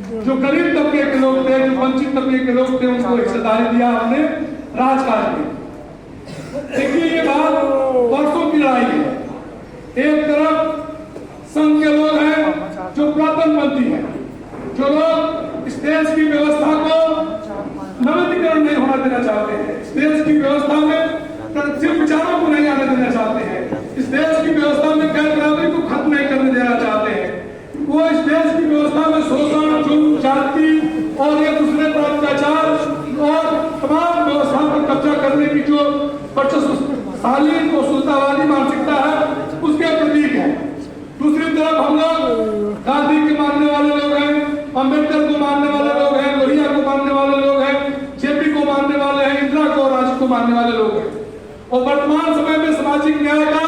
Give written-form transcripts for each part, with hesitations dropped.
जो गरीब तबके के लोग थे, जो वंचित तबके के लोग थे, उनको हिस्सेदारी दिया हमने राजकाज में। देखिए ये बात वर्षों की लड़ाई है। एक तरफ संघ के लोग हैं जो पुरातनपंथी हैं, जो लोग इस देश की व्यवस्था को नवीनीकरण नहीं होना देना चाहते हैं, इस देश की व्यवस्था में सिर्फ विचारों को नहीं आने देना चाहते हैं, इस देश की व्यवस्था में गैर बराबरी को खत्म नहीं करने देना चाहते हैं। वो इस देश की व्यवस्था में शोषण, जुल्म, जाति और एक दूसरे पर अत्याचार और तमाम व्यवस्थाओं पर कब्जा करने की जो शालीन और सुल्तानवादी मानसिकता है, उसके प्रतीक है। दूसरी तरफ हम लोग गांधी के मानने वाले लोग हैं, अम्बेडकर को मानने वाले लोग हैं, लोहिया को मानने वाले लोग हैं, जेपी को मानने वाले हैं, इंदिरा को, राजीव को मानने वाले लोग हैं। और वर्तमान समय में सामाजिक न्याय का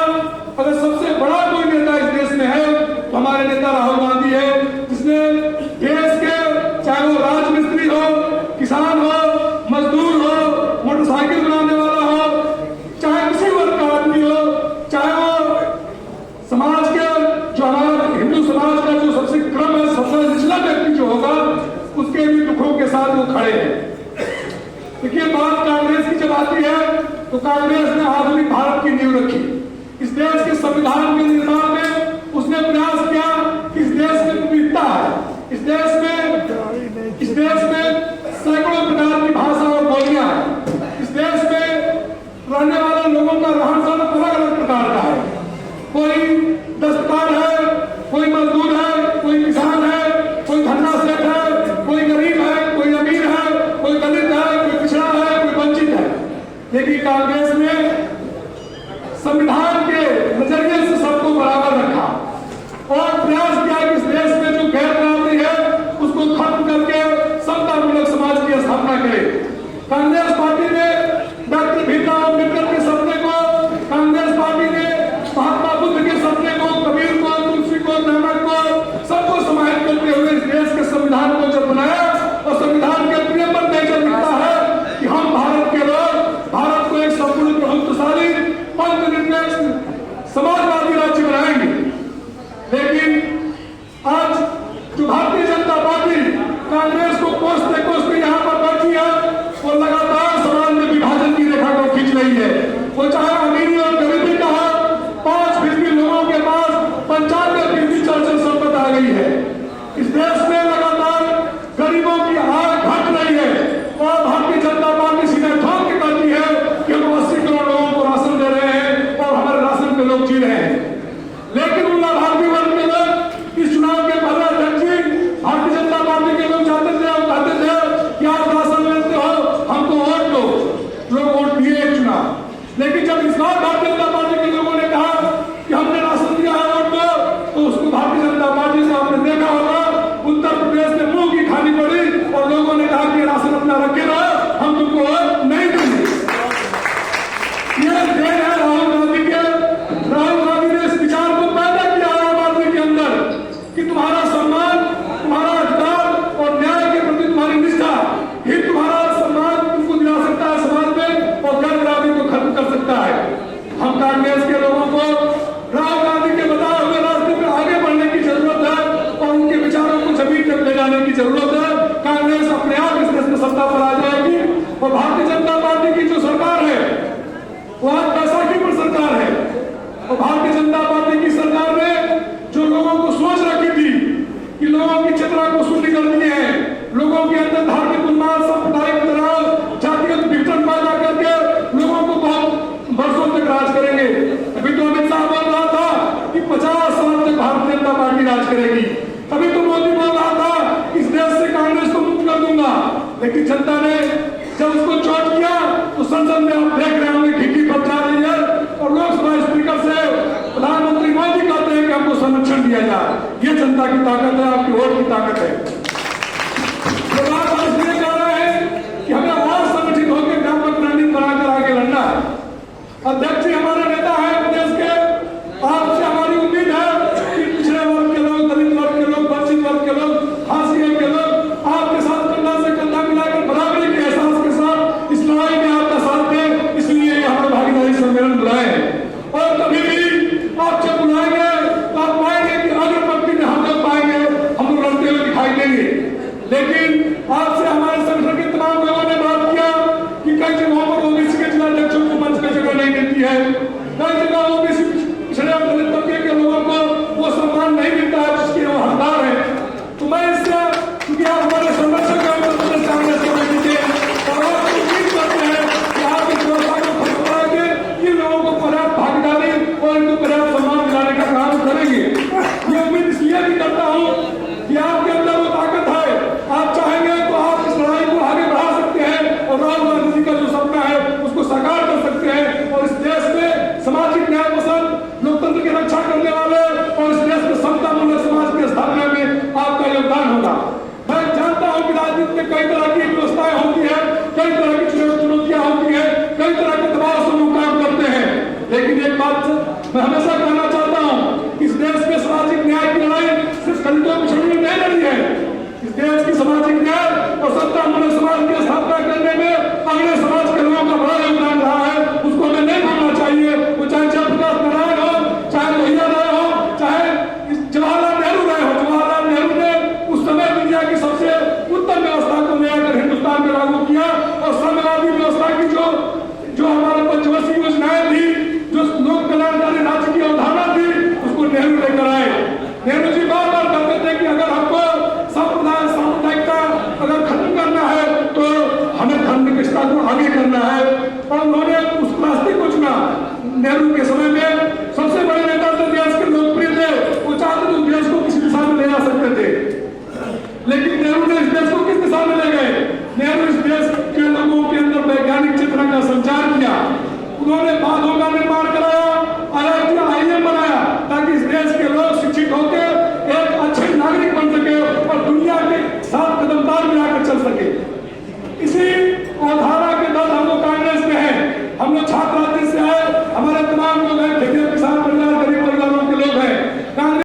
अगर सबसे बड़ा कोई नेता इस देश में है तो हमारे नेता राहुल गांधी है, जिसने देश के चाहे वो राजमिस्त्री हो, किसान हो, मजदूर हो, मोटरसाइकिल बनाने वाला हो, चाहे किसी वर्ग का आदमी हो, चाहे वो समाज के जो हमारा हिंदू समाज का जो सबसे क्रम है, सबसे निचला व्यक्ति जो होगा, उसके भी दुखों के साथ वो खड़े हैं। देखिए बात कांग्रेस की जब आती है तो कांग्रेस ने आधुनिक भारत की नींव रखी। इस देश के संविधान के निर्माण में उसने प्रयास किया कि इस देश में विविधता है, इस देश में सैकड़ों प्रकार की भाषा और बोलियां हैं, इस देश में रहने वाले लोगों का रहन सहन अलग अलग प्रकार का है। कोई दस्तकार है, कोई मजदूर है, कोई किसान है, कोई धन्ना सेठ है, कोई गरीब है, कोई अमीर है, कोई दलित है, कोई पिछड़ा है, कोई वंचित है। लेकिन कांग्रेस ने संविधान के नजरिए से सबको बराबर रखा और प्रयास किया कि इस देश में जो गैर बराबरी है उसको खत्म करके समतामूलक समाज की स्थापना करे। कांग्रेस पार्टी ने डॉक्टर भीमराव अम्बेडकर के सपने को, कांग्रेस पार्टी ने महात्मा बुद्ध के सपने को, कबीर को, तुलसी को, नानक को, सबको समाहित करते हुए इस देश के संविधान को जब बनाया और संविधान के प्रियम्बल में जब लिखा है कि हम भारत के लोग भारत को एक संपूर्ण प्रभुत्वशाली पंथनिरपेक्ष समाजवादी राज्य बनाएंगे। लेकिन आज जो भारतीय जनता पार्टी कांग्रेस को कोसते कोसते यहाँ पर बैठी है, वो लगातार समाज में विभाजन की रेखा को खींच रही है। वो चाहे अमीरी और गरीबी का हो, 5% लोगों के पास 95% चल संपत्ति आ गई है। इस देश में लगातार गरीबों की आय घट रही है और भारतीय जनता पार्टी सीधे ठोक के कहती है कि हम 80 करोड़ लोगों को राशन दे रहे हैं और हमारे राशन पे लोग जी रहे हैं। लेकिन उन लाभार्थी वर्ग के लोग इस चुनाव के पहले अध्यक्ष जी भारतीय जनता पार्टी के लोग जाते थे और कहते थे कि आप राशन लेते हो, हमको वोट दो। लोग वोट दिए एक चुनाव। लेकिन जब इस बार भारतीय जनता पार्टी के लोगों ने कहा कि हमने राशन दिया है, वोट दो, तो उसको भारतीय जनता पार्टी से आपने देखा होगा उत्तर प्रदेश में मुंह की खानी पड़ी और लोगों ने कहा कि राशन अपना रखे रहो, हम तुमको वोट नहीं देंगे। यह देन है राहुल गांधी के। राहुल गांधी ने इस विचार को पैदा किया आम आदमी के अंदर कि तुम्हारा सम्मान, तुम्हारा अधिकार और न्याय के प्रति तुम्हारी निष्ठा ही तुम्हारा सम्मान तुमको दिला सकता है समाज में और गैर बराबरी को खत्म कर सकता है। हम कांग्रेस के लोगों को राहुल गांधी के बताए हुए रास्ते में आगे बढ़ने की जरूरत है और उनके विचारों को जमीन तक ले जाने की जरूरत है। कांग्रेस अपने आप इस देश में सत्ता पर आ जाएगी और भारतीय जनता पार्टी की जो सरकार है वो आज बैसाखी पर सरकार है और भारतीय जनता पार्टी की सरकार ने जो लोगों को सोच रखी थी कि लोगों की चेतना को शून्य कर दिए हैं, लोगों के अंदर धार्मिक उन्माद, सांप्रदायिक तनाव, जातिगत विघटन पैदा करके लोगों को बहुत वर्षों तक राज करेंगे। अभी तो अमित शाह बोल रहा था कि 50 साल तक भारतीय जनता पार्टी राज करेगी। अभी तो मोदी बोल रहा था इस देश से कांग्रेस को मुक्त कर दूंगा। लेकिन जनता ने जब उसको चोट किया तो संसद में आप देख रहे होंगे खिड़की पर जा रही है और लोकसभा स्पीकर से प्रधानमंत्री मोदी कहते हैं कि हमको संरक्षण दिया जाए। ये जनता की ताकत है, आपकी वोट की ताकत है। तो बात हम इसलिए कह रहे हैं कि हमें और संगठित होकर व्यापक रणनीति बनाकर आगे लड़ना है। अध्यक्ष जी हमारे नेता है प्रदेश के, आपसे हमारी उम्मीद है कि पिछड़े वर्ग के लोग, दलित वर्ग के लोग, वंचित वर्ग के लोग, हाशिए के लोग आपके साथ कंधा से कंधा मिलाकर बराबरी के एहसास के साथ इस लड़ाई में आपका साथ दें। इसलिए हमें भागीदारी सम्मेलन बुलाए और कभी भी आप जब बुलाएंगे तो आप पाएंगे कि अग्र पंक्ति में हम लोग पाएंगे, हम लोग लड़ते हुए दिखाई देंगे। लेकिन आपसे हमारे संगठन के तमाम लोगों ने बात किया कि कई जगहों पर ओबीसी के जिलाध्यक्षों को मंच पे जगह नहीं मिलती है, कई जगह ओबीसी पिछड़े और दलित तबके के लोगों को वो सम्मान नहीं मिलता है जिसके वो हकदार है। तो मैं इससे, क्योंकि आप हमारे संरक्षक हैं उत्तर प्रदेश कांग्रेस कमेटी के, और आप उम्मीद करते हैं कि आप इस व्यवस्था को खत्म करा के इन लोगों को पर्याप्त भागीदारी और इनको पर्याप्त सम्मान दिलाने का काम करेंगे। ये उम्मीद इसलिए भी करता हूँ कि आपके अंदर वो ताकत है, आप चाहेंगे तो आप इस लड़ाई को आगे बढ़ा सकते हैं और राहुल गांधी जी का जो सपना है उसको साकार कर सकते हैं और इस देश में सामाजिक न्याय पसंद, लोकतंत्र की रक्षा करने वाले और इस देश में समता मूलक समाज की स्थापना में आपका योगदान होगा। मैं जानता हूँ कि राजनीति में कई तरह की व्यवस्थाएं होती है, कई तरह की चुनौतियां होती है, कई तरह के दबाव से लोग काम करते हैं, लेकिन एक बात मैं हमेशा कहना चाहता हूँ, इस देश में सामाजिक न्याय की लड़ाई सिर्फ दलितों पिछड़ों ने नहीं लड़ी है। इस देश की सामाजिक न्याय और सत्ता मूलक समाज की स्थापना करने में अगले समाज के लोगों का बड़ा योगदान रहा है, उसको हमें नहीं भूलना चाहिए। वो चाहे जयप्रकाश नारायण हो, चाहे लोहिया राय हो, चाहे जवाहरलाल नेहरू रहे हो। जवाहरलाल नेहरू ने उस समय दुनिया की सबसे उत्तम व्यवस्था को ले आकर हिंदुस्तान में लागू किया और साम्यवादी व्यवस्था की जो हमारे पंचवर्षीय योजनाएं थी, जो लोक कल्याणकारी राज्य की अवधारणा थी, उसको नेहरू लेकर आए। नेहरू जी बार बार कहते थे कि अगर हमको संप्रदाय सामुदायिकता अगर खत्म करना है तो हमें धार्मिकता को आगे करना है, और उन्होंने उस रास्ते को चुना। नेहरू के समय में सबसे बड़े नेता तो देश के लोकप्रिय थे, वो चाहते तो देश को किसी दिशा में ले जा सकते थे, लेकिन नेहरू ने इस देश को किस दिशा में ले गए? नेहरू इस देश के लोगों के अंदर वैज्ञानिक चेतना का संचार किया, उन्होंने बांधों का निर्माण कराया, IIM बनाया ताकि इस देश के लोग शिक्षित होकर एक अच्छे नागरिक बन सके और दुनिया के साथ कदमताल में आकर चल सके। इसी अवधारणा के तहत हम लोग कांग्रेस में हैं, हम लोग छात्र राज्य से आए, हमारे तमाम लोग हैं